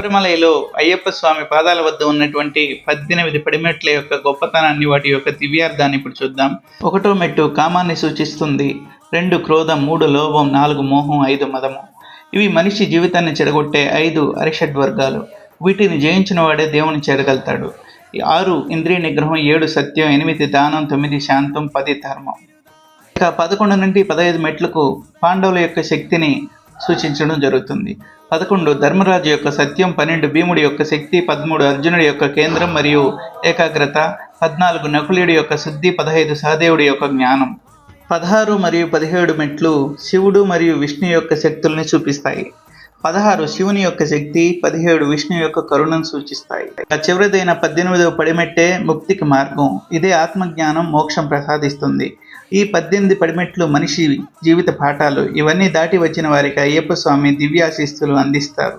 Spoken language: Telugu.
శబరిమలలో అయ్యప్ప స్వామి పాదాల వద్ద ఉన్నటువంటి 18 పడిమెట్ల యొక్క గొప్పతనాన్ని, వాటి యొక్క దివ్యార్థాన్ని ఇప్పుడు చూద్దాం. 1వ మెట్టు కామాన్ని సూచిస్తుంది, 2 క్రోధం, 3 లోభం, 4 మోహం, 5 మదము. ఇవి మనిషి జీవితాన్ని చెడగొట్టే 5 అరిషడ్వర్గాలు. వీటిని జయించిన వాడే దేవుని చేరగలుగుతాడు. 6 ఇంద్రియ నిగ్రహం, 7 సత్యం, 8 దానం, 9 శాంతం, 10 ధర్మం. ఇక 11 నుండి 15 మెట్లకు పాండవుల యొక్క శక్తిని సూచించడం జరుగుతుంది. 11 ధర్మరాజు యొక్క సత్యం, 12 భీముడి యొక్క శక్తి, 13 అర్జునుడి యొక్క కేంద్రం మరియు ఏకాగ్రత, 14 నకులుడి యొక్క శుద్ధి, 15 సహదేవుడి యొక్క జ్ఞానం. 16 మరియు 17 మెట్లు శివుడు మరియు విష్ణు యొక్క శక్తుల్ని చూపిస్తాయి. 16 శివుని యొక్క శక్తి, 17 విష్ణు యొక్క కరుణను సూచిస్తాయి. చివరిదైన 18వ పడిమెట్టే ముక్తికి మార్గం. ఇదే ఆత్మజ్ఞానం, మోక్షం ప్రసాదిస్తుంది. ఈ 18 పడిమెట్లు మనిషి జీవిత పాఠాలు. ఇవన్నీ దాటి వచ్చిన వారికి అయ్యప్ప స్వామి దివ్యాశీస్సులు అందిస్తారు.